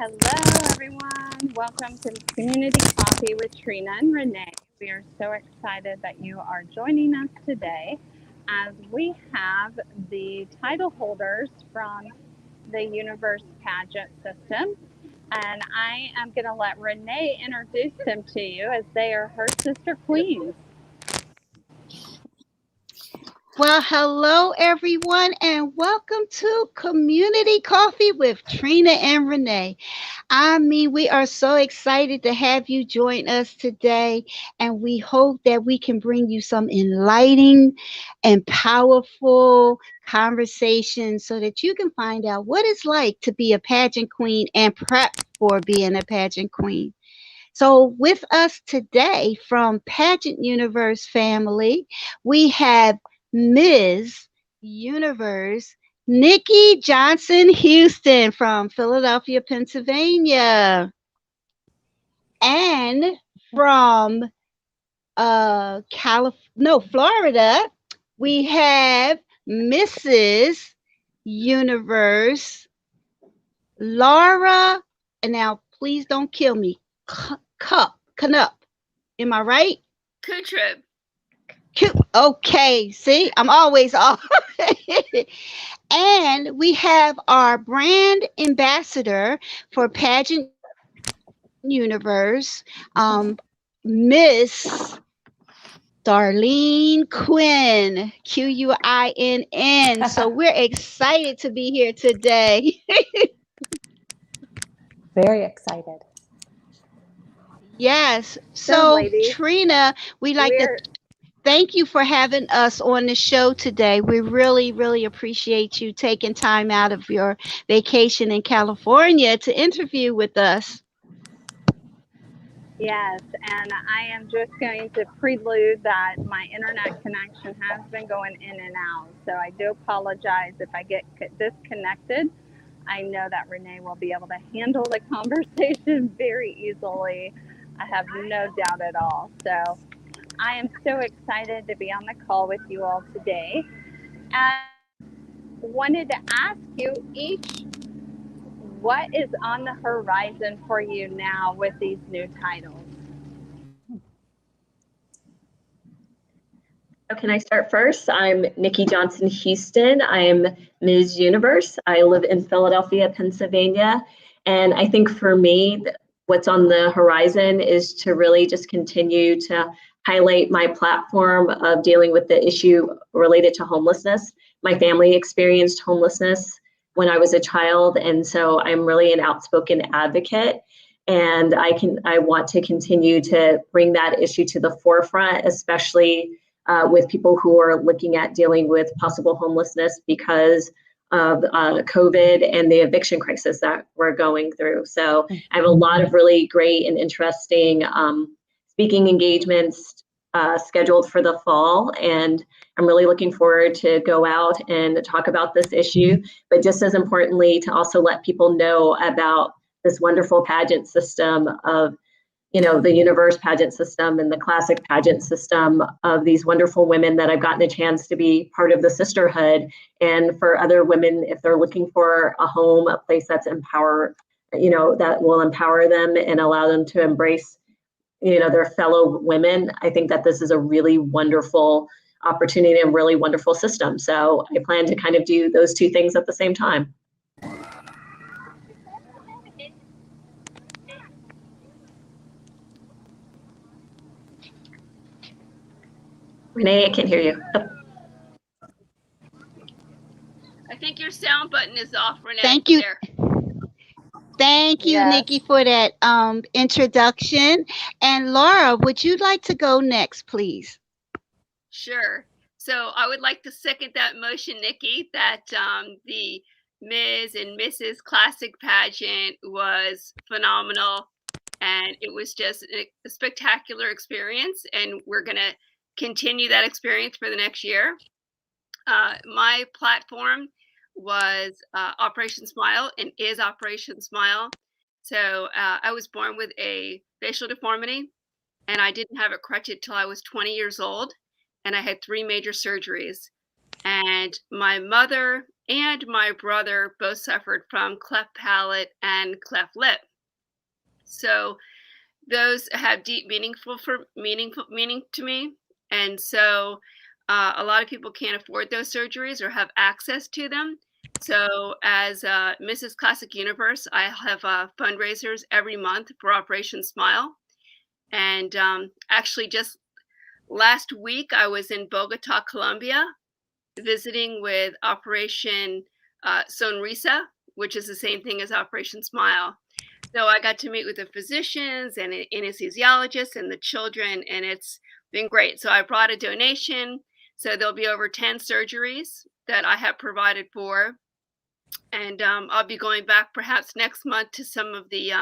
Hello, everyone. Welcome to Community Coffee with Trina and Renee. We are so excited that you are joining us today as we have the title holders from the Universe Pageant System. And I am going to let Renee introduce them to you as they are her sister queens. Well, hello everyone, and welcome to Community Coffee with Trina and Renee. We are so excited to have you join us today, and we hope that we can bring you some enlightening and powerful conversations so that you can find out what it's like to be a pageant queen and prep for being a pageant queen. So, with us today from Pageant Universe family, we have Ms. Universe Nikki Johnson Houston from Philadelphia, Pennsylvania. And from Florida, we have Mrs. Universe Laura. And now, please don't kill me. Canup. Am I right? Kutrib. Okay, see, I'm always off. And we have our brand ambassador for Pageant Universe, Miss Darlene Quinn, Quinn. So we're excited to be here today. Very excited. Yes. So, So, ladies, Trina, we like to thank you for having us on the show today. We really, really appreciate you taking time out of your vacation in California to interview with us. yes, and I am just going to prelude that my internet connection has been going in and out. So I do apologize if I get disconnected. I know that Renee will be able to handle the conversation very easily. I have no doubt at all. So I am so excited to be on the call with you all today. And wanted to ask you each what is on the horizon for you now with these new titles? Can I start first? I'm Nikki Johnson Houston. I'm Ms. Universe. I live in Philadelphia, Pennsylvania. And I think for me, what's on the horizon is to really just continue to highlight my platform of dealing with the issue related to homelessness. My family experienced homelessness when I was a child, and so I'm really an outspoken advocate. And I want to continue to bring that issue to the forefront, especially with people who are looking at dealing with possible homelessness because of COVID and the eviction crisis that we're going through. So I have a lot of really great and interesting speaking engagements scheduled for the fall, and I'm really looking forward to go out and talk about this issue, but just as importantly, to also let people know about this wonderful pageant system of the universe pageant system and the classic pageant system of these wonderful women that I've gotten a chance to be part of the sisterhood. And for other women, if they're looking for a home, a place that's that will empower them and allow them to embrace, their fellow women, I think that this is a really wonderful opportunity and really wonderful system. So I plan to kind of do those two things at the same time. Renee, I can't hear you. Oh. I think your sound button is off, Renee. Thank you. There. Thank you, Yes. Nikki, for that introduction. And Laura, would you like to go next, please? Sure. So I would like to second that motion, Nikki, that the Ms. and Mrs. Classic pageant was phenomenal. And it was just a spectacular experience. And we're going to continue that experience for the next year. My platform was Operation Smile and is Operation Smile. So I was born with a facial deformity, and I didn't have it corrected till I was 20 years old, and I had 3 major surgeries. And my mother and my brother both suffered from cleft palate and cleft lip. So those have deep meaning to me. And so a lot of people can't afford those surgeries or have access to them. So as Mrs. Classic Universe, I have fundraisers every month for Operation Smile. And actually just last week, I was in Bogota, Colombia, visiting with Operation Sonrisa, which is the same thing as Operation Smile. So I got to meet with the physicians and anesthesiologists and the children, and it's been great. So I brought a donation. So there'll be over 10 surgeries that I have provided for. And I'll be going back perhaps next month to some of the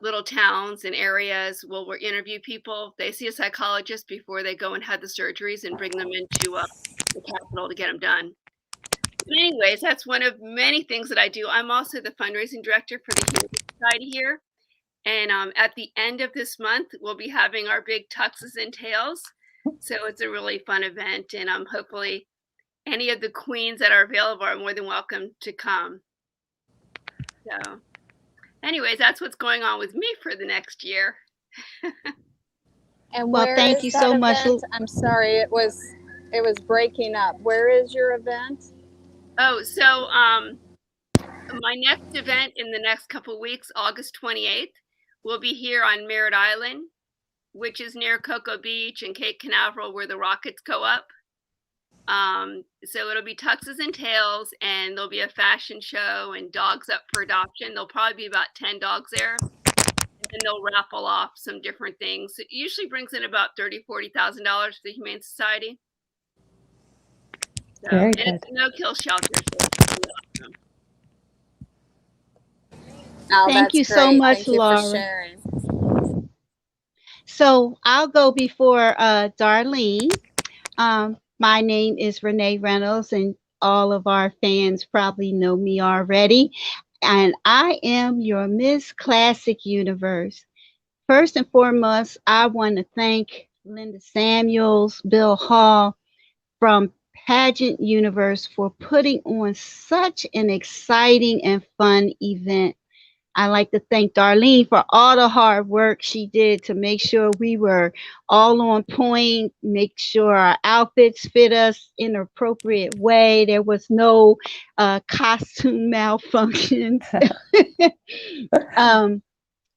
little towns and areas where we'll interview people. They see a psychologist before they go and have the surgeries and bring them into the capital to get them done. But anyways, that's one of many things that I do. I'm also the fundraising director for the Human Society here. And at the end of this month, we'll be having our big tuxes and tails. So it's a really fun event. And hopefully any of the queens that are available are more than welcome to come. So anyways, that's what's going on with me for the next year. And Well, where thank is you that so much. event? I'm sorry, it was breaking up. Where is your event? Oh, so my next event in the next couple of weeks, August 28th, will be here on Merritt Island, which is near Cocoa Beach and Cape Canaveral, where the rockets go up. So it'll be tuxes and tails, and there'll be a fashion show and dogs up for adoption. There'll probably be about 10 dogs there. And then they'll raffle off some different things. It usually brings in about $30,000-$40,000 for the Humane Society. So, Very and good. it's no-kill shelter. So it's awesome. Oh, Thank that's you so great. much, Thank you Laura. for sharing. So I'll go before Darlene. My name is Renee Reynolds, and all of our fans probably know me already. And I am your Miss Classic Universe. First and foremost, I want to thank Linda Samuels, Bill Hall from Pageant Universe for putting on such an exciting and fun event. I'd like to thank Darlene for all the hard work she did to make sure we were all on point, make sure our outfits fit us in an appropriate way. There was no costume malfunctions.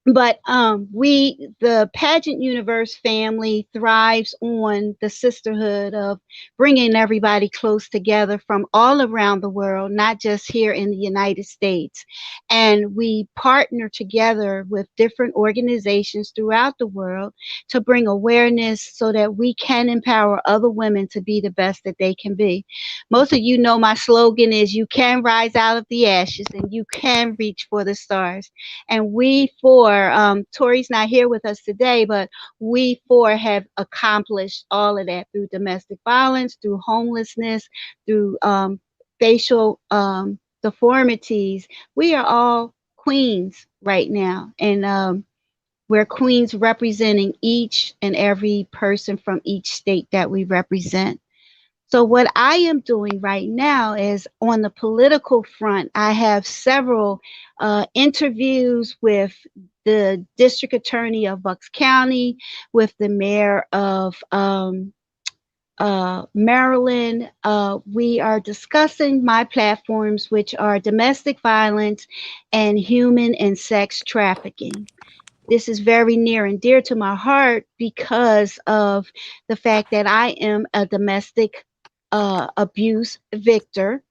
But the Pageant Universe family thrives on the sisterhood of bringing everybody close together from all around the world, not just here in the United States. And we partner together with different organizations throughout the world to bring awareness so that we can empower other women to be the best that they can be. Most of you know my slogan is you can rise out of the ashes and you can reach for the stars. And we four, Tori's not here with us today, but we four have accomplished all of that through domestic violence, through homelessness, through facial deformities. We are all queens right now. And we're queens representing each and every person from each state that we represent. So what I am doing right now is on the political front, I have several interviews with the district attorney of Bucks County, with the mayor of Maryland. We are discussing my platforms, which are domestic violence and human and sex trafficking. This is very near and dear to my heart because of the fact that I am a domestic abuse victor.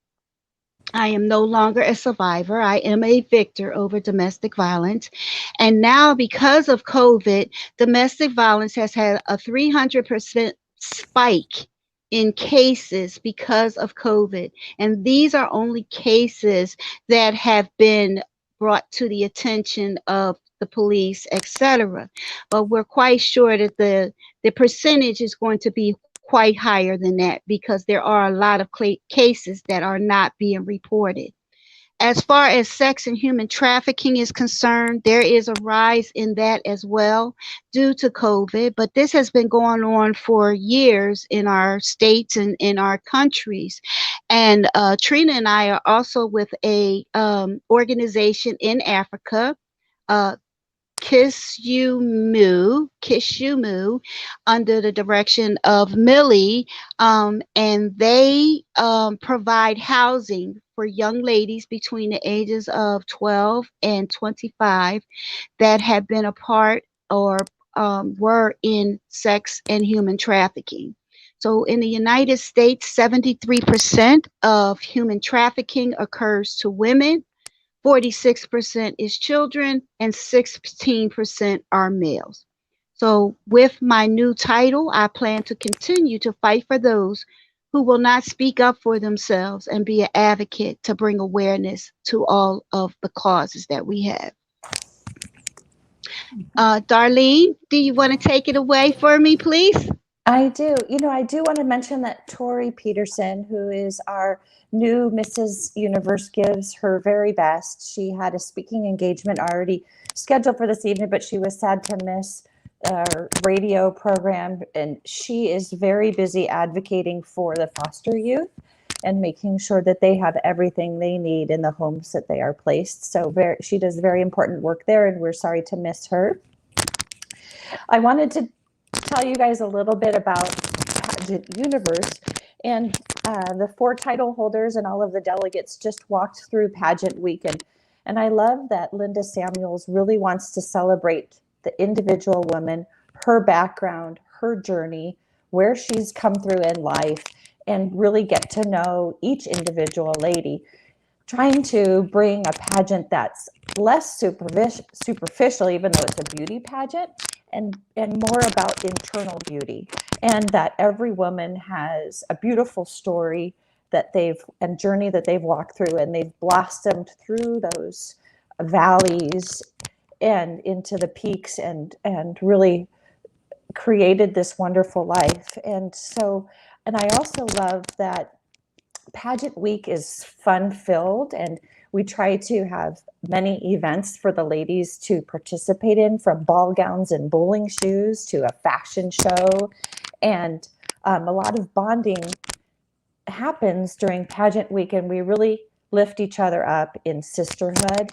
I am no longer a survivor. I am a victor over domestic violence. And now, because of COVID, domestic violence has had a 300% spike in cases because of COVID. And these are only cases that have been brought to the attention of the police, etc. But we're quite sure that the percentage is going to be quite higher than that because there are a lot of cases that are not being reported. As far as sex and human trafficking is concerned, there is a rise in that as well due to COVID, but this has been going on for years in our states and in our countries. And Trina and I are also with a organization in Africa, uh, Kishumu, under the direction of Millie, and they provide housing for young ladies between the ages of 12 and 25 that have been a part or were in sex and human trafficking. So in the United States, 73% of human trafficking occurs to women, 46% is children, and 16% are males. So, with my new title, I plan to continue to fight for those who will not speak up for themselves and be an advocate to bring awareness to all of the causes that we have. Darlene, do you want to take it away for me, please? I do. I do want to mention that Tori Peterson, who is our new Mrs. Universe, gives her very best. She had a speaking engagement already scheduled for this evening, but she was sad to miss our radio program. And she is very busy advocating for the foster youth and making sure that they have everything they need in the homes that they are placed. So she does very important work there, and we're sorry to miss her. I wanted to tell you guys a little bit about Pageant Universe, and the 4 title holders and all of the delegates just walked through Pageant Week, and I love that Linda Samuels really wants to celebrate the individual woman, her background, her journey, where she's come through in life, and really get to know each individual lady, trying to bring a pageant that's less superficial, even though it's a beauty pageant, and more about internal beauty, and that every woman has a beautiful story and journey that they've walked through, and they've blossomed through those valleys and into the peaks, and really created this wonderful life. And I also love that Pageant Week is fun filled, and we try to have many events for the ladies to participate in, from ball gowns and bowling shoes to a fashion show. And a lot of bonding happens during Pageant Week, and we really lift each other up in sisterhood.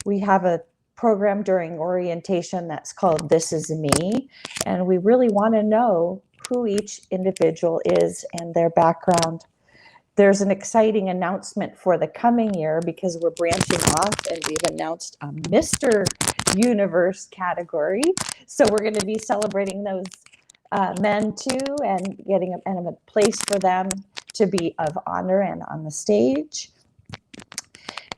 We have a program during orientation that's called This Is Me, and we really want to know who each individual is and their background. There's an exciting announcement for the coming year because we're branching off, and we've announced a Mr. Universe category. So we're going to be celebrating those men too, and getting a place for them to be of honor and on the stage.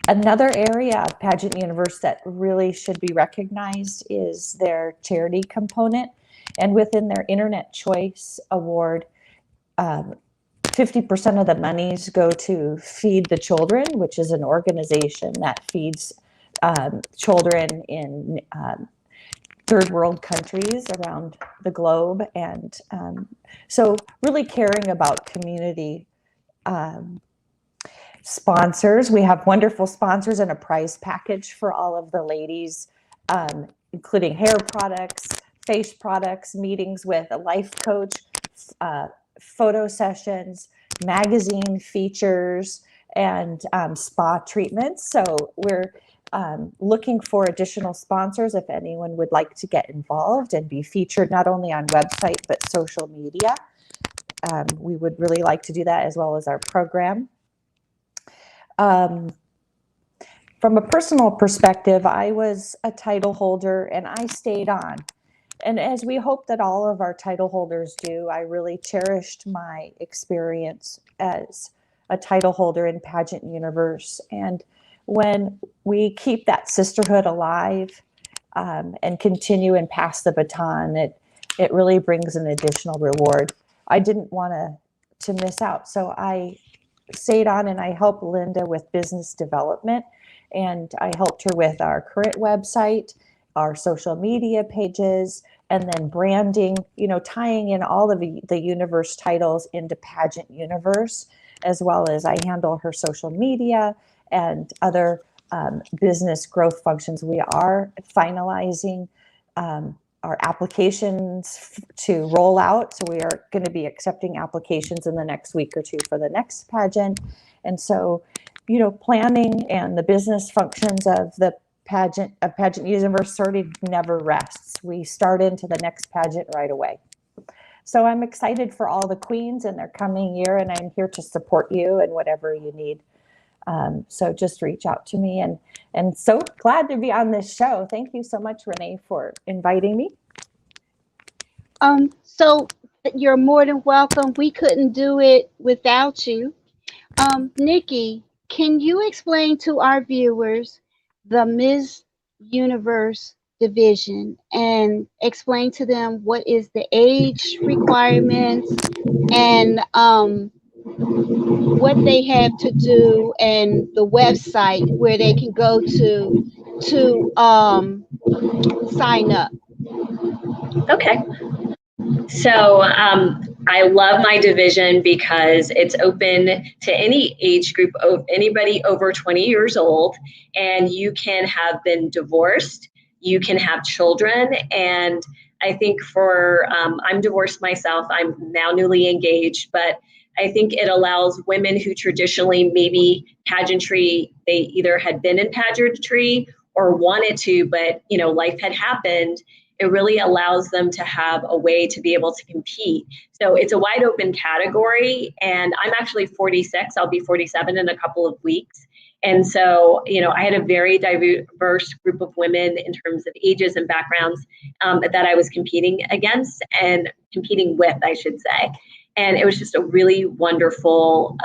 Another area of Pageant Universe that really should be recognized is their charity component. And within their Internet Choice Award, 50% of the monies go to Feed the Children, which is an organization that feeds children in third world countries around the globe. And so really caring about community sponsors. We have wonderful sponsors and a prize package for all of the ladies, including hair products, face products, meetings with a life coach, photo sessions, magazine features, and spa treatments. So we're looking for additional sponsors if anyone would like to get involved and be featured not only on website but social media. We would really like to do that, as well as our program. From a personal perspective, I was a title holder and I stayed on. And as we hope that all of our title holders do, I really cherished my experience as a title holder in Pageant Universe. And when we keep that sisterhood alive and continue and pass the baton, it really brings an additional reward. I didn't want to miss out. So I stayed on, and I helped Linda with business development, and I helped her with our current website, our social media pages, and then branding, tying in all of the universe titles into Pageant Universe, as well as I handle her social media and other business growth functions. We are finalizing our applications to roll out. So we are going to be accepting applications in the next week or two for the next pageant. And so, you know, planning and the business functions of the pageant universe sort of never rests. We start into the next pageant right away. So I'm excited for all the queens in their coming year, and I'm here to support you and whatever you need. So just reach out to me, and so glad to be on this show. Thank you so much, Renee, for inviting me. So you're more than welcome. We couldn't do it without you. Nikki, can you explain to our viewers the Ms. Universe division and explain to them what is the age requirements and what they have to do and the website where they can go to sign up? Okay. So I love my division because it's open to any age group, of anybody over 20 years old, and you can have been divorced, you can have children, and I think for, I'm divorced myself, I'm now newly engaged, but I think it allows women who traditionally maybe pageantry, they either had been in pageantry or wanted to, but you know, life had happened. It really allows them to have a way to be able to compete. So it's a wide open category, and I'm actually 46. I'll be 47 in a couple of weeks. And so, you know, I had a very diverse group of women in terms of ages and backgrounds that I was competing against and competing with, I should say. And it was just a really wonderful,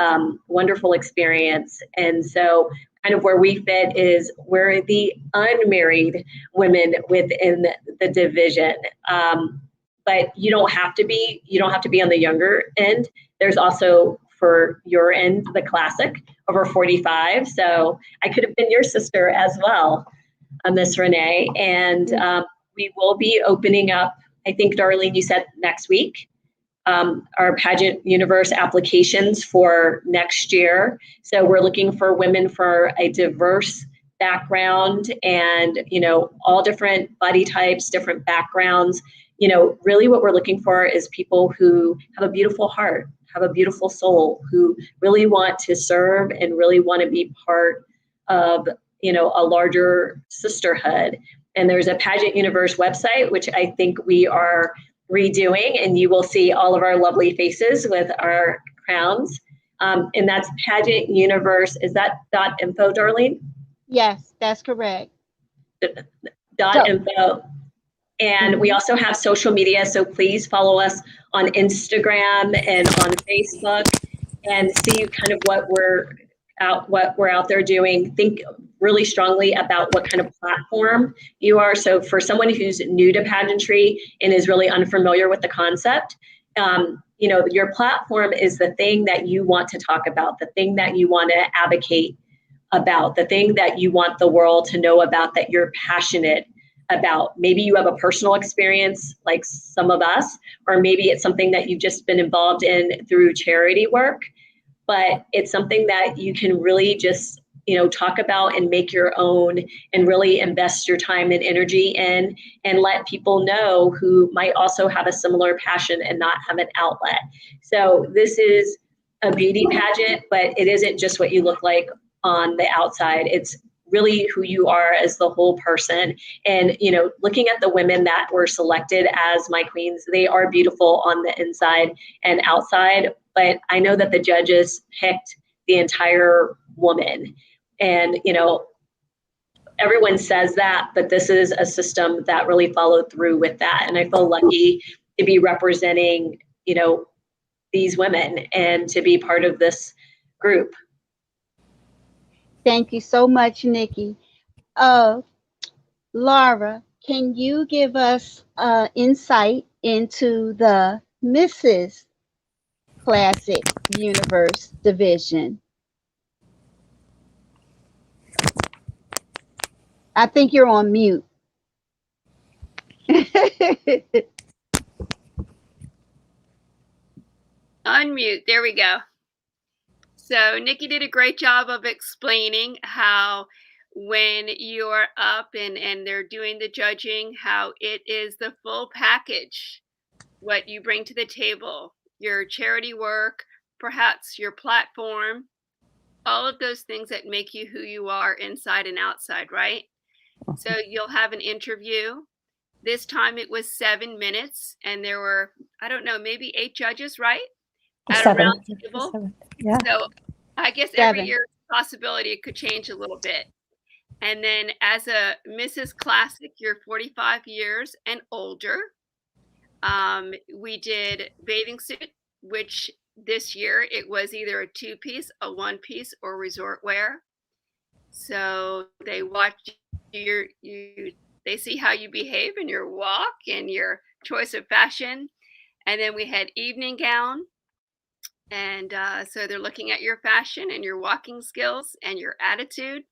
wonderful experience. And so kind of where we fit is we're the unmarried women within the division. But you don't have to be on the younger end. There's also for your end, the classic over 45. So I could have been your sister as well, Miss Renee. And we will be opening up, I think, Darlene, you said next week, our Pageant Universe applications for next year. So we're looking for women for a diverse background and, you know, all different body types, different backgrounds. You know, really what we're looking for is people who have a beautiful heart, have a beautiful soul, who really want to serve and really want to be part of, you know, a larger sisterhood. And there's a Pageant Universe website, which I think we are redoing, and you will see all of our lovely faces with our crowns. And that's Pageant Universe. Is that .info, Darlene? Yes, that's correct. .info. And we also have social media, so please follow us on Instagram and on Facebook and see kind of what we're out there doing. Think really strongly about what kind of platform you are. So for someone who's new to pageantry and is really unfamiliar with the concept, you know, your platform is the thing that you want to talk about, the thing that you want to advocate about, the thing that you want the world to know about, that you're passionate about. Maybe you have a personal experience like some of us, or maybe it's something that you've just been involved in through charity work, but it's something that you can really just, you know, talk about and make your own and really invest your time and energy in, and let people know who might also have a similar passion and not have an outlet. So this is a beauty pageant, but it isn't just what you look like on the outside. It's really who you are as the whole person. And, you know, looking at the women that were selected as my queens, they are beautiful on the inside and outside, but I know that the judges picked the entire woman. And, you know, everyone says that, but this is a system that really followed through with that. And I feel lucky to be representing, you know, these women and to be part of this group. Thank you so much, Nikki. Laura, can you give us insight into the Mrs. Classic Universe division? I think you're on mute. Unmute. There we go. So Nikki did a great job of explaining how when you're up and they're doing the judging, how it is the full package, what you bring to the table, your charity work, perhaps your platform, all of those things that make you who you are inside and outside, right? So you'll have an interview. This time it was 7 minutes, and there were, I don't know, maybe 8 judges, right? At a round table. 7. Yeah. So I guess every year possibility it could change a little bit. And then as a Mrs. Classic, you're 45 years and older. We did bathing suit, which this year it was either a 2-piece, a 1-piece, or resort wear. So they watch they see how you behave in your walk and your choice of fashion. And then we had evening gown. And so they're looking at your fashion and your walking skills and your attitude.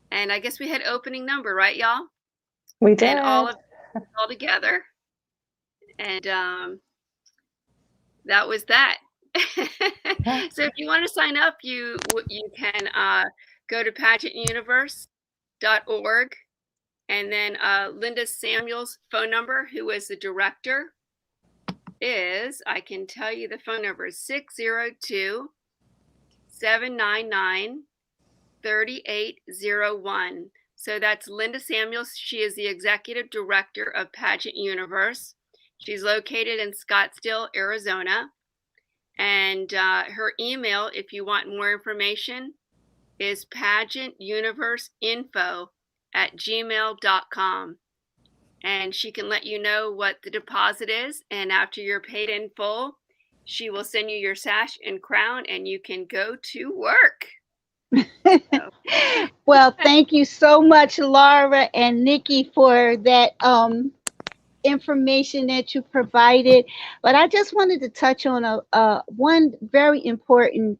And I guess we had opening number, right, y'all? We did. And all together. And that was that. So if you want to sign up, you can go to pageantuniverse.org. And then Linda Samuel's phone number, who is the director, is, I can tell you the phone number is 602-799-3801. So that's Linda Samuels. She is the executive director of Pageant Universe. She's located in Scottsdale, Arizona. And her email, if you want more information, is pageantuniverseinfo@gmail.com. And she can let you know what the deposit is. And after you're paid in full, she will send you your sash and crown and you can go to work. Well, thank you so much, Laura and Nikki, for that information that you provided. But I just wanted to touch on one very important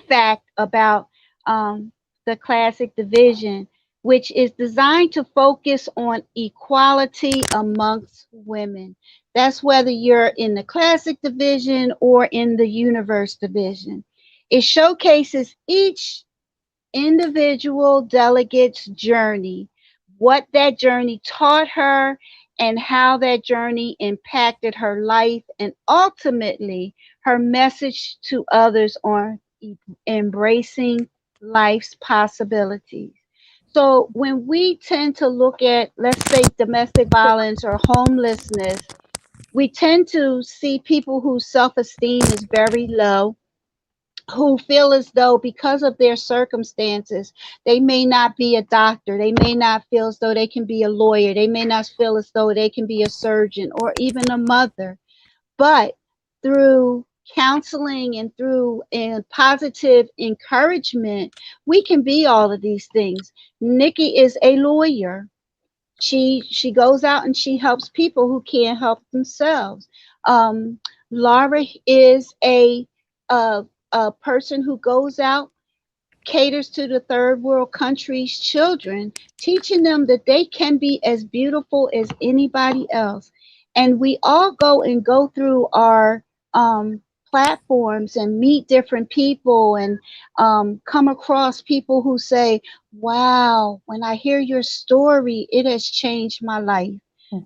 fact about the classic division, which is designed to focus on equality amongst women. That's whether you're in the classic division or in the universe division. It showcases each individual delegate's journey, what that journey taught her, and how that journey impacted her life, and ultimately her message to others on embracing life's possibilities. So when we tend to look at, let's say, domestic violence or homelessness, we tend to see people whose self-esteem is very low, who feel as though because of their circumstances, they may not be a doctor, they may not feel as though they can be a lawyer, they may not feel as though they can be a surgeon or even a mother. But through counseling and through positive encouragement, we can be all of these things. Nikki is a lawyer. She goes out and she helps people who can't help themselves. Laura is a person who goes out, caters to the third world countries' children, teaching them that they can be as beautiful as anybody else. And we all go through our platforms and meet different people and come across people who say, wow, when I hear your story, it has changed my life.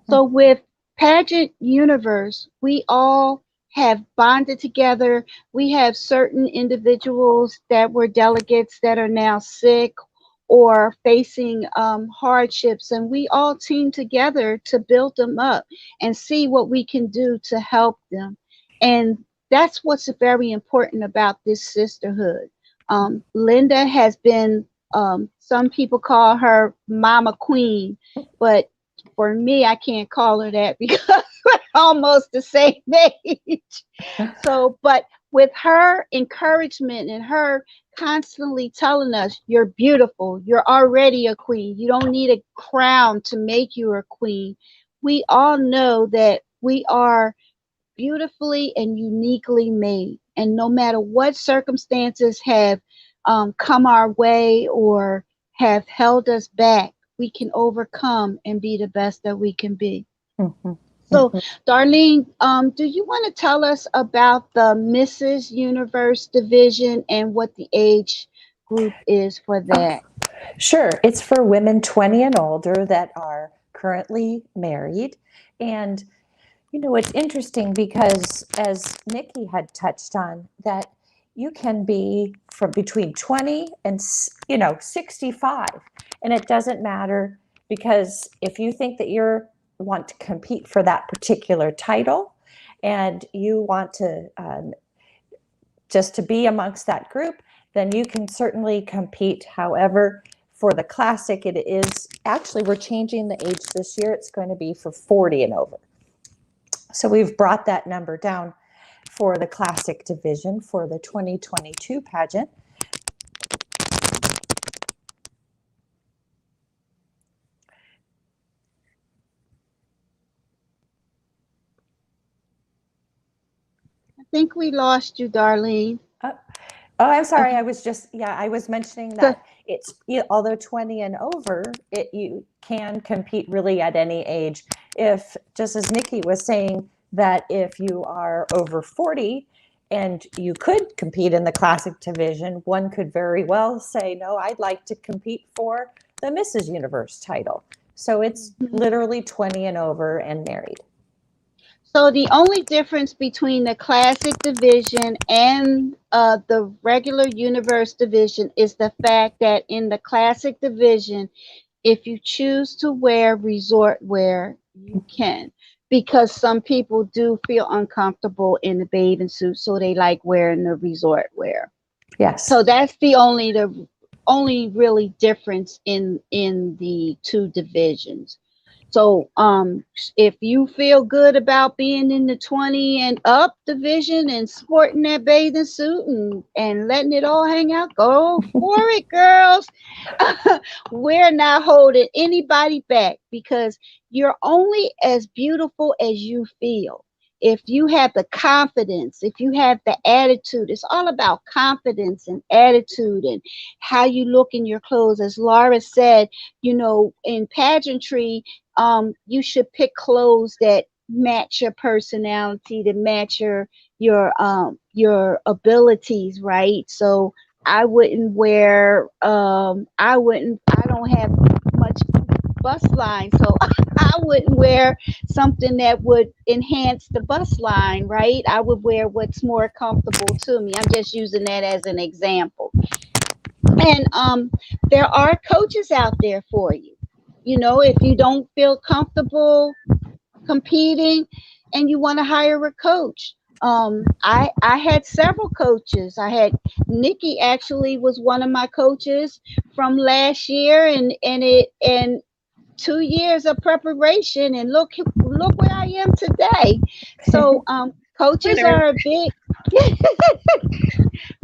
So with Pageant Universe, we all have bonded together. We have certain individuals that were delegates that are now sick or facing hardships, and we all team together to build them up and see what we can do to help them. And that's what's very important about this sisterhood. Linda has been, some people call her Mama Queen, but for me, I can't call her that because we're almost the same age. So, but with her encouragement and her constantly telling us, you're beautiful, you're already a queen, you don't need a crown to make you a queen. We all know that we are beautifully and uniquely made. And no matter what circumstances have come our way or have held us back, we can overcome and be the best that we can be. So, Darlene, do you want to tell us about the Mrs. Universe division and what the age group is for that? Sure. It's for women 20 and older that are currently married. And, it's interesting because, as Nikki had touched on, that you can be from between 20 and, 65. And it doesn't matter, because if you think that you want to compete for that particular title and you want to just to be amongst that group, then you can certainly compete. However, for the classic, it is actually, we're changing the age this year. It's going to be for 40 and over. So we've brought that number down for the classic division for the 2022 pageant. I think we lost you, Darlene. Oh, I'm sorry. Okay. I was mentioning that although 20 and over, you can compete really at any age. If, just as Nikki was saying, that if you are over 40 and you could compete in the classic division, one could very well say, no, I'd like to compete for the Mrs. Universe title. So it's literally 20 and over and married. So the only difference between the classic division and the regular universe division is the fact that in the classic division, if you choose to wear resort wear, you can, because some people do feel uncomfortable in the bathing suit, so they like wearing the resort wear. Yes. So that's the only really difference in the two divisions. So if you feel good about being in the 20 and up division and sporting that bathing suit and letting it all hang out, go for it, girls. We're not holding anybody back, because you're only as beautiful as you feel. If you have the confidence, if you have the attitude, it's all about confidence and attitude and how you look in your clothes. As Laura said, in pageantry, you should pick clothes that match your personality, that match your abilities, right? So I wouldn't wear I don't have much bust line, so I wouldn't wear something that would enhance the bust line, right? I would wear what's more comfortable to me. I'm just using that as an example. And there are coaches out there for you. If you don't feel comfortable competing and you want to hire a coach. I had several coaches. I had Nikki actually was one of my coaches from last year, and 2 years of preparation, and look where I am today. So coaches are a big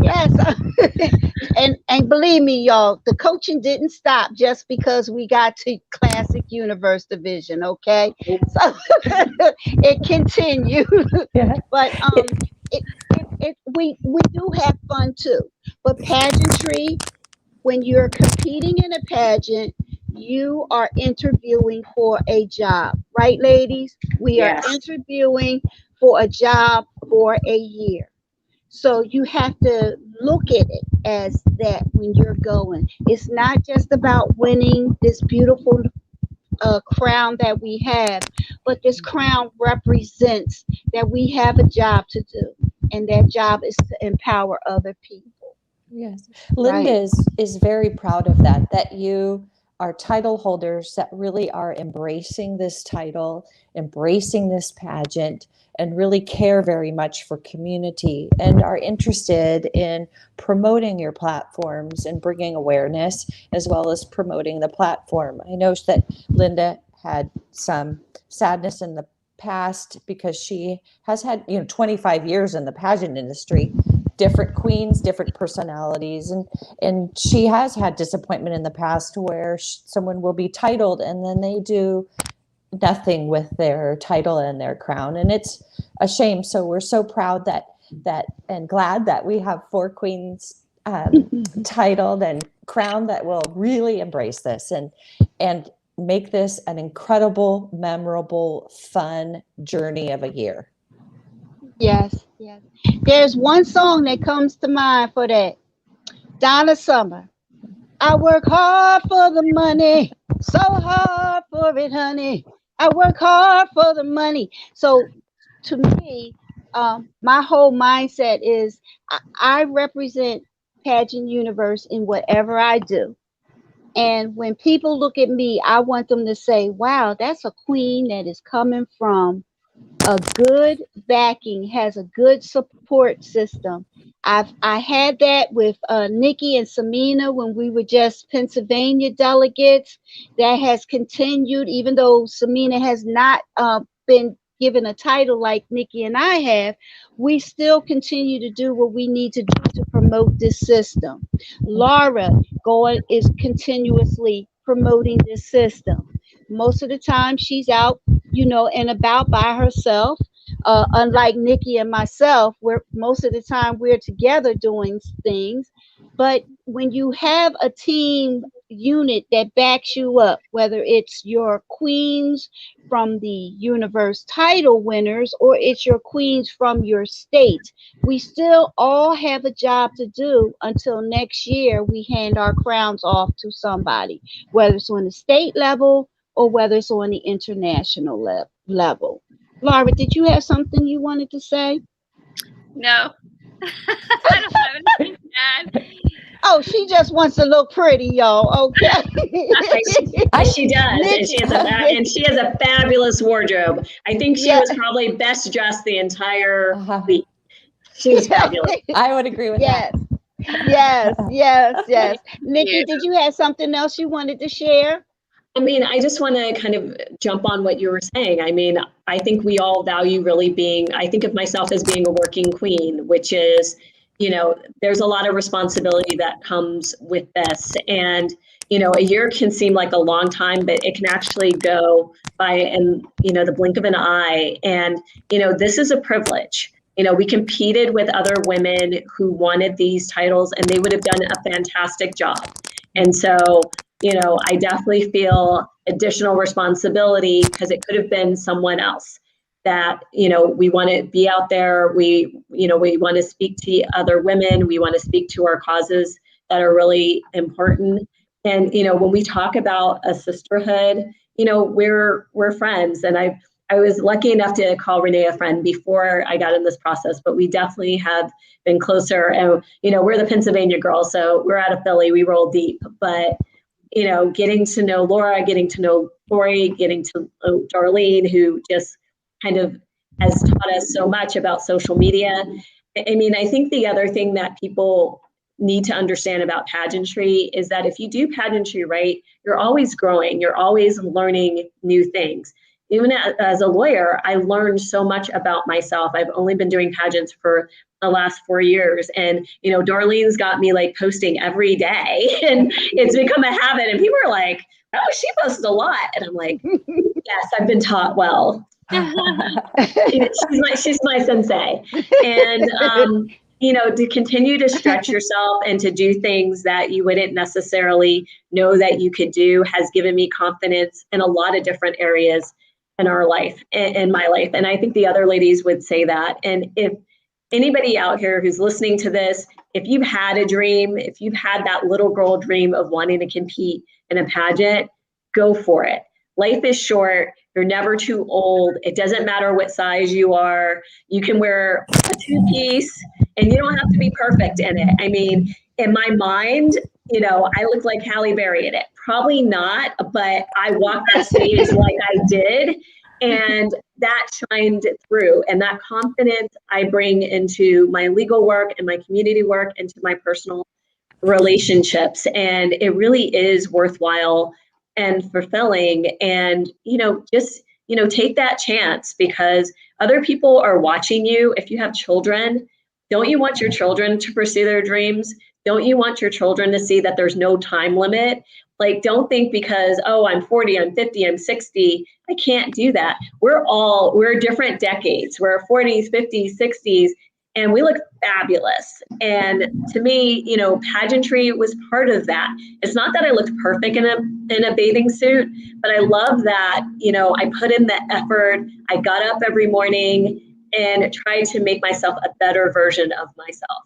yes. And believe me, y'all, the coaching didn't stop just because we got to classic universe division, okay? So it continued. Yeah. But we do have fun too. But pageantry, when you're competing in a pageant, you are interviewing for a job, right, ladies? We are interviewing for a job for a year. So you have to look at it as that when you're going. It's not just about winning this beautiful crown that we have, but this crown represents that we have a job to do, and that job is to empower other people. Yes. Linda is very proud of that you are title holders that really are embracing this title, embracing this pageant, and really care very much for community and are interested in promoting your platforms and bringing awareness, as well as promoting the platform. I know that Linda had some sadness in the past because she has had 25 years in the pageant industry, different queens, different personalities, and she has had disappointment in the past where someone will be titled and then they do nothing with their title and their crown, and it's a shame. So we're so proud that and glad that we have 4 queens titled and crowned that will really embrace this and make this an incredible, memorable, fun journey of a year. Yes, yes. There's one song that comes to mind for that. Donna Summer. I work hard for the money, so hard for it, honey. I work hard for the money. So to me, my whole mindset is I represent Pageant Universe in whatever I do. And when people look at me, I want them to say, wow, that's a queen that is coming from a good backing, has a good support system. I had that with Nikki and Samina when we were just Pennsylvania delegates. That has continued, even though Samina has not been given a title like Nikki and I have. We still continue to do what we need to do to promote this system. Laura is continuously promoting this system. Most of the time, she's out, and about by herself. Unlike Nikki and myself, where most of the time we're together doing things. But when you have a team unit that backs you up, whether it's your queens from the universe title winners or it's your queens from your state, we still all have a job to do until next year we hand our crowns off to somebody, whether it's on the state level or whether it's on the international level. Laura, did you have something you wanted to say? No. I don't have anything to add. Oh, she just wants to look pretty, y'all. Okay. She does, and she has a fabulous wardrobe. I think she was probably best dressed the entire week. She was fabulous. I would agree with that. Yes. Nikki, did you have something else you wanted to share? I mean, I just want to kind of jump on what you were saying. I mean, I think we all value really I think of myself as being a working queen, which is, there's a lot of responsibility that comes with this. And, a year can seem like a long time, but it can actually go by in, the blink of an eye. And, this is a privilege. We competed with other women who wanted these titles and they would have done a fantastic job. And so, I definitely feel additional responsibility because it could have been someone else that, we want to be out there. We want to speak to other women. We want to speak to our causes that are really important. And, when we talk about a sisterhood, we're friends. And I was lucky enough to call Renee a friend before I got in this process, but we definitely have been closer. And, we're the Pennsylvania girls, so we're out of Philly. We roll deep, but getting to know Laura, getting to know Lori, getting to know Darlene, who just kind of has taught us so much about social media. I mean, I think the other thing that people need to understand about pageantry is that if you do pageantry right, you're always growing, you're always learning new things. Even as a lawyer, I learned so much about myself. I've only been doing pageants for the last 4 years. And, Darlene's got me like posting every day and it's become a habit. And people are like, oh, she posts a lot. And I'm like, yes, I've been taught well. she's my sensei. And, to continue to stretch yourself and to do things that you wouldn't necessarily know that you could do has given me confidence in a lot of different areas in our life, in my life. And I think the other ladies would say that. And if anybody out here who's listening to this, if you've had a dream, if you've had that little girl dream of wanting to compete in a pageant, go for it. Life is short. You're never too old. It doesn't matter what size you are. You can wear a two-piece and you don't have to be perfect in it. I mean, in my mind, I look like Halle Berry in it. Probably not, but I walked that stage like I did. And that shined through. And that confidence I bring into my legal work and my community work, into my personal relationships. And it really is worthwhile and fulfilling. And, just, take that chance because other people are watching you. If you have children, don't you want your children to pursue their dreams? Don't you want your children to see that there's no time limit? Like, don't think because, oh, I'm 40, I'm 50, I'm 60, I can't do that. We're different decades. We're 40s, 50s, 60s. and we looked fabulous. And to me, you know, pageantry was part of that. It's not that I looked perfect in a bathing suit, but I love that, you know, I put in the effort. I got up every morning and tried to make myself a better version of myself.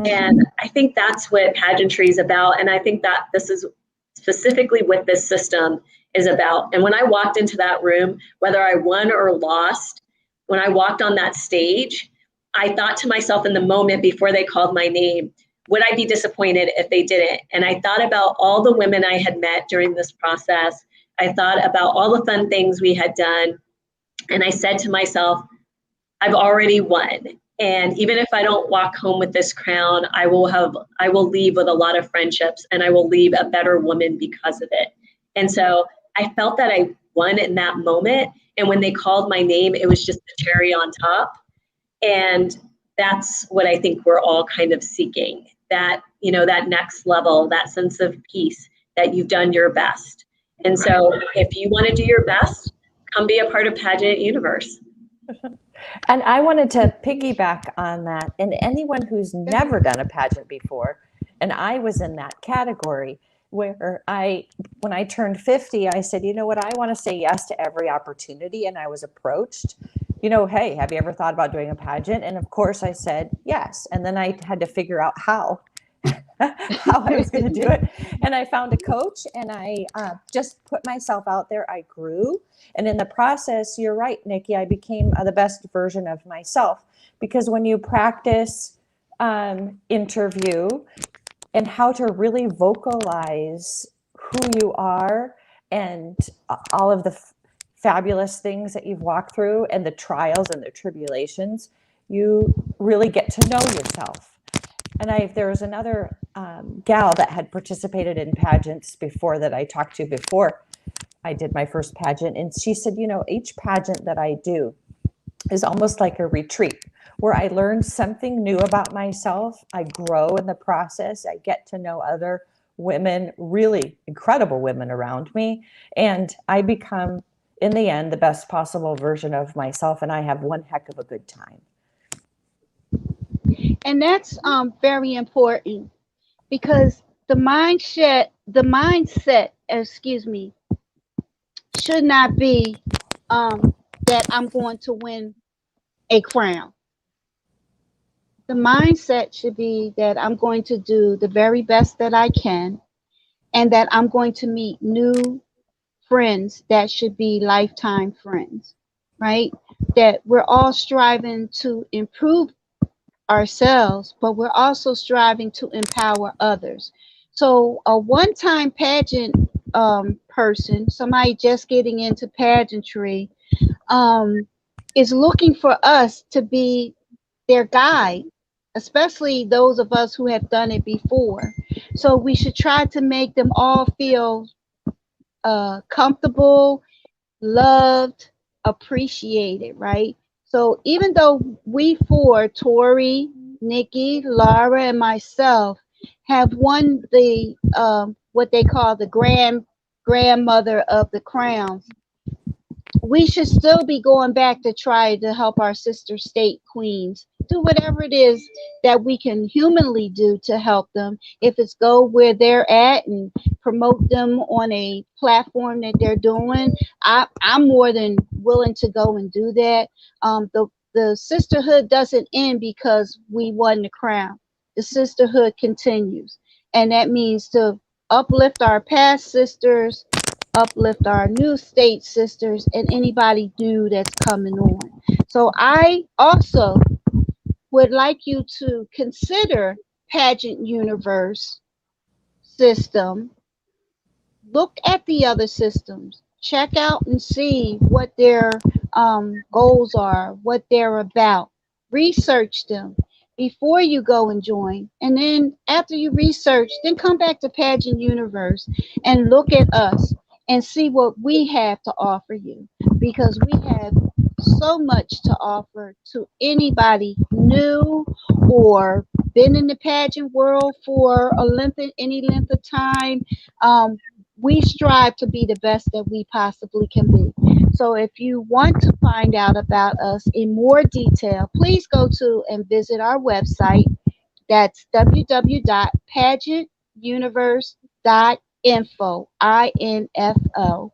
And I think that's what pageantry is about. And I think that this is specifically what this system is about. And when I walked into that room, whether I won or lost, when I walked on that stage, I thought to myself in the moment before they called my name, would I be disappointed if they didn't? And I thought about all the women I had met during this process. I thought about all the fun things we had done. And I said to myself, I've already won. And even if I don't walk home with this crown, I will leave with a lot of friendships, and I will leave a better woman because of it. And so I felt that I won in that moment. And when they called my name, it was just the cherry on top. And that's what I think we're all kind of seeking, that, you know, that next level, that sense of peace, that you've done your best. And so if you want to do your best, come be a part of Pageant Universe. And I wanted to piggyback on that. And anyone who's never done a pageant before, and I was in that category, where when I turned 50, I said, you know what, I want to say yes to every opportunity. And I was approached, you know, hey, have you ever thought about doing a pageant? And of course I said yes. And then I had to figure out how I was going to do it. And I found a coach, and I just put myself out there. I grew. And in the process, you're right, Nikki, I became the best version of myself, because when you practice interview and how to really vocalize who you are and all of the fabulous things that you've walked through and the trials and the tribulations, you really get to know yourself. And there was another gal that had participated in pageants before that I talked to before I did my first pageant. And she said, you know, each pageant that I do is almost like a retreat where I learn something new about myself. I grow in the process. I get to know other women, really incredible women around me. And I become, in the end, the best possible version of myself. And I have one heck of a good time. And that's very important, because the mindset, should not be that I'm going to win a crown. The mindset should be that I'm going to do the very best that I can, and that I'm going to meet new friends that should be lifetime friends, right? That we're all striving to improve ourselves, but we're also striving to empower others. So a one-time pageant person, somebody just getting into pageantry, is looking for us to be their guide, especially those of us who have done it before. So we should try to make them all feel comfortable, loved, appreciated, right? So even though we four, Tori, Nikki, Laura, and myself, have won the what they call the grandmother of the crowns, we should still be going back to try to help our sister state queens do whatever it is that we can humanly do to help them. If it's go where they're at and promote them on a platform that they're doing, I'm more than willing to go and do that. The sisterhood doesn't end because we won the crown. The sisterhood continues, and that means to uplift our past sisters, uplift our new state sisters, and anybody new that's coming on. So I also would like you to consider Pageant Universe system. Look at the other systems. Check out and see what their goals are, what they're about. Research them before you go and join. And then after you research, then come back to Pageant Universe and look at us and see what we have to offer you, because we have so much to offer to anybody new or been in the pageant world for any length of time. we strive to be the best that we possibly can be. So if you want to find out about us in more detail, please go to and visit our website. That's www.pageantuniverse.info, info.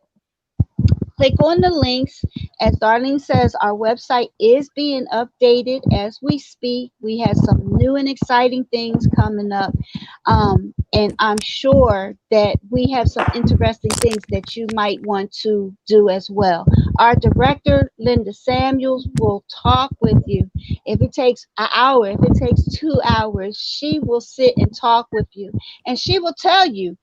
Click on the links. As Darlene says, our website is being updated as we speak. We have some new and exciting things coming up. And I'm sure that we have some interesting things that you might want to do as well. Our director, Linda Samuels, will talk with you. If it takes an hour, if it takes 2 hours, she will sit and talk with you. And she will tell you,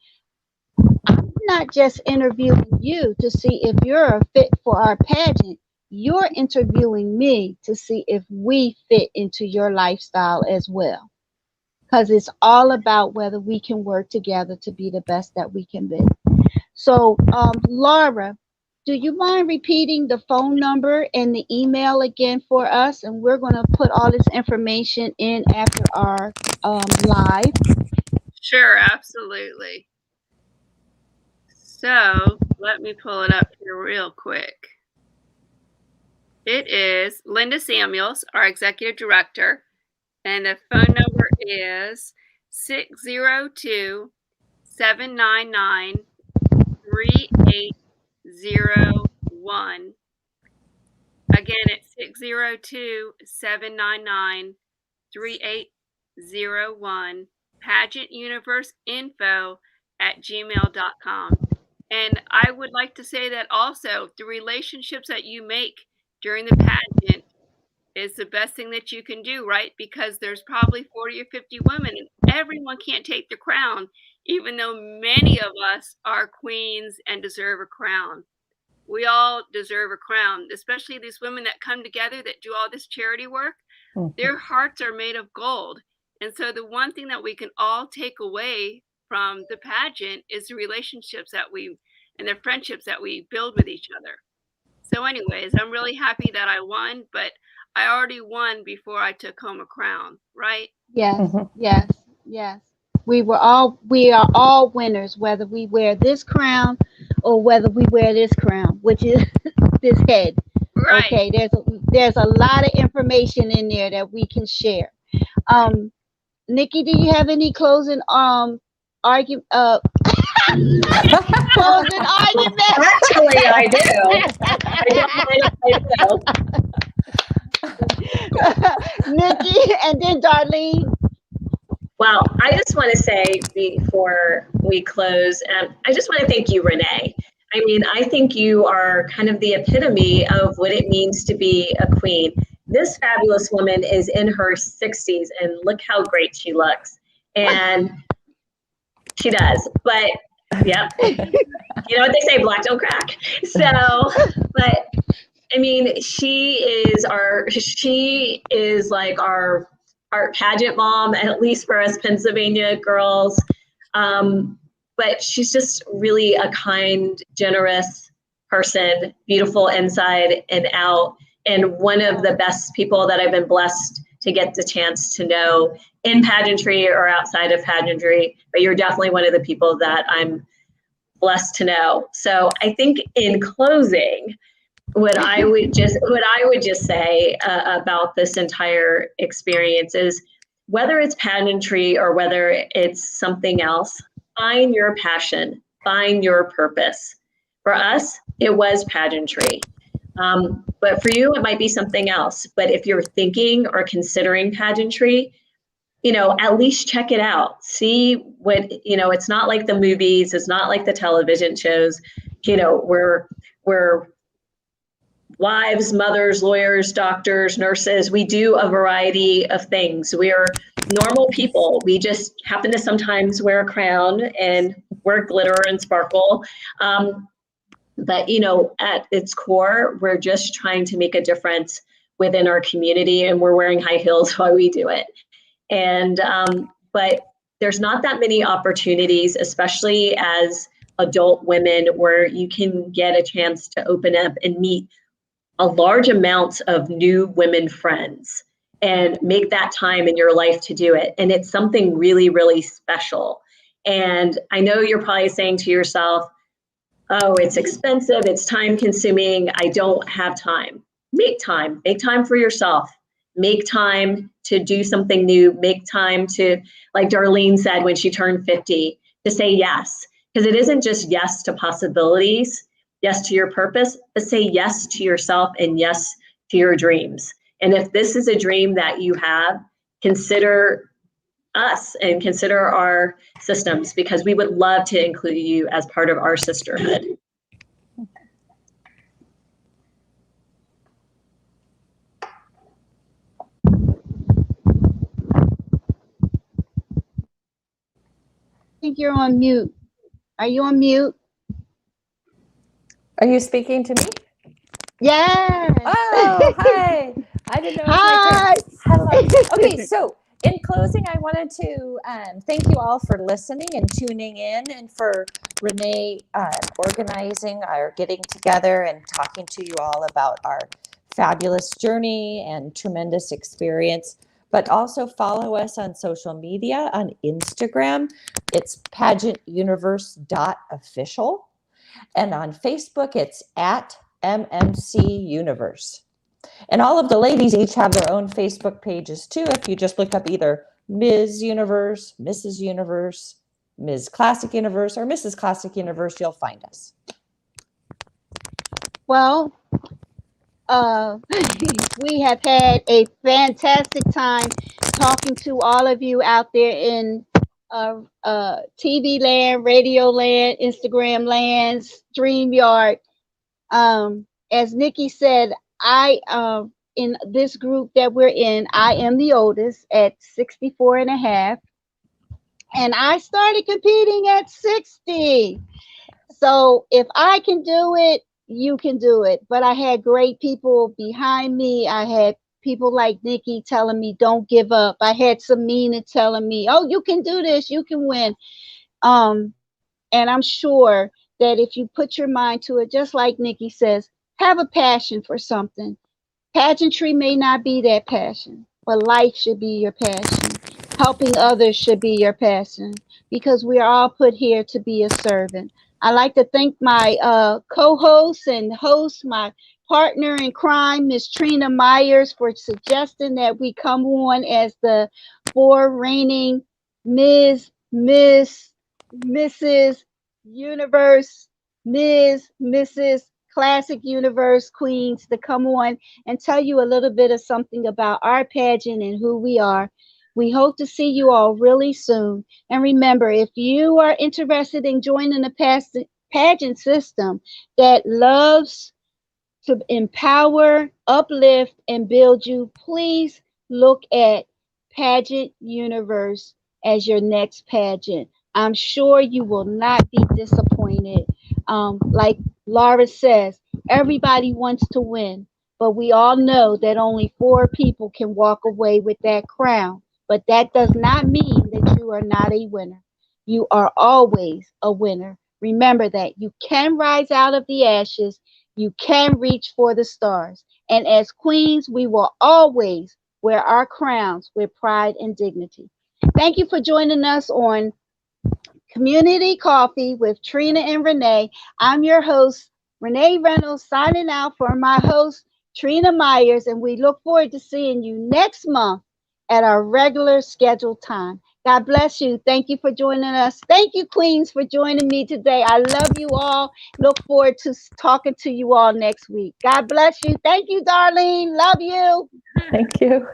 I'm not just interviewing you to see if you're a fit for our pageant. You're interviewing me to see if we fit into your lifestyle as well. Because it's all about whether we can work together to be the best that we can be. So, Laura, do you mind repeating the phone number and the email again for us? And we're going to put all this information in after our live. Sure, absolutely. So let me pull it up here real quick. It is Linda Samuels, our executive director, and the phone number is 602-799-3801. Again, it's 602-799-3801, pageantuniverseinfo@gmail.com. And I would like to say that also the relationships that you make during the pageant is the best thing that you can do, right? Because there's probably 40 or 50 women and everyone can't take the crown, even though many of us are queens and deserve a crown. We all deserve a crown, especially these women that come together that do all this charity work. Their hearts are made of gold. And so the one thing that we can all take away from the pageant is the relationships that and the friendships that we build with each other. So anyways, I'm really happy that I won, but I already won before I took home a crown, right? Yes, yes, yes. We are all winners, whether we wear this crown or whether we wear this crown, which is this head. Right. Okay, there's a lot of information in there that we can share. Nikki, do you have any closing argument? Closing argument. Actually, I do. I do. Nikki, and then Darlene. Well, I just want to say before we close, I just want to thank you, Renee. I mean, I think you are kind of the epitome of what it means to be a queen. This fabulous woman is in her 60s, and look how great she looks. And she does. But, yep. You know what they say, black don't crack. So, but, I mean, she is like our pageant mom, at least for us Pennsylvania girls. But she's just really a kind, generous person, beautiful inside and out, and one of the best people that I've been blessed to get the chance to know in pageantry or outside of pageantry. But you're definitely one of the people that I'm blessed to know. So I think in closing, what I would just say about this entire experience is, whether it's pageantry or whether it's something else, find your passion, find your purpose. For us, it was pageantry. But for you, it might be something else. But if you're thinking or considering pageantry, at least check it out. See what, it's not like the movies. It's not like the television shows, we're wives, mothers, lawyers, doctors, nurses. We do a variety of things. We are normal people. We just happen to sometimes wear a crown and wear glitter and sparkle. But, at its core, we're just trying to make a difference within our community, and we're wearing high heels while we do it. And, but there's not that many opportunities, especially as adult women, where you can get a chance to open up and meet a large amounts of new women friends and make that time in your life to do it. And it's something really, really special. And I know you're probably saying to yourself, oh, it's expensive, it's time consuming, I don't have time. Make time for yourself. Make time to do something new. Make time to, like Darlene said when she turned 50, to say yes. Because it isn't just yes to possibilities, yes to your purpose, but say yes to yourself and yes to your dreams. And if this is a dream that you have, consider us and consider our systems, because we would love to include you as part of our sisterhood. I think you're on mute. Are you on mute? Are you speaking to me? Yeah. Oh, hi. I didn't know it was my turn. Hello. Okay, so in closing, I wanted to thank you all for listening and tuning in, and for Renee organizing our getting together and talking to you all about our fabulous journey and tremendous experience. But also follow us on social media. On Instagram, it's pageantuniverse.official. And on Facebook, it's at MMC Universe. And all of the ladies each have their own Facebook pages too. If you just look up either Ms. Universe, Mrs. Universe, Ms. Classic Universe, or Mrs. Classic Universe, you'll find us. Well, we have had a fantastic time talking to all of you out there in TV land, radio land, Instagram land, StreamYard. As Nikki said, in this group that we're in, I am the oldest at 64 and a half. And I started competing at 60. So if I can do it, you can do it. But I had great people behind me. I had people like Nikki telling me, don't give up. I had Samina telling me, oh, you can do this, you can win. And I'm sure that if you put your mind to it, just like Nikki says, have a passion for something. Pageantry may not be that passion, but life should be your passion. Helping others should be your passion, because we are all put here to be a servant. I like to thank my co-host and host, my partner in crime, Miss Trina Myers, for suggesting that we come on as the 4 reigning Ms., Miss, Mrs. Universe, Ms., Mrs. Classic Universe Queens, to come on and tell you a little bit of something about our pageant and who we are. We hope to see you all really soon. And remember, if you are interested in joining the pageant system that loves to empower, uplift, and build you, please look at Pageant Universe as your next pageant. I'm sure you will not be disappointed. Like Laura says, everybody wants to win, but we all know that only 4 people can walk away with that crown. But that does not mean that you are not a winner. You are always a winner. Remember that you can rise out of the ashes. You can reach for the stars. And as queens, we will always wear our crowns with pride and dignity. Thank you for joining us on Community Coffee with Trina and Renee. I'm your host, Renee Reynolds, signing out for my host, Trina Myers, and we look forward to seeing you next month at our regular scheduled time. God bless you. Thank you for joining us. Thank you, Queens, for joining me today. I love you all. Look forward to talking to you all next week. God bless you. Thank you, Darlene. Love you. Thank you.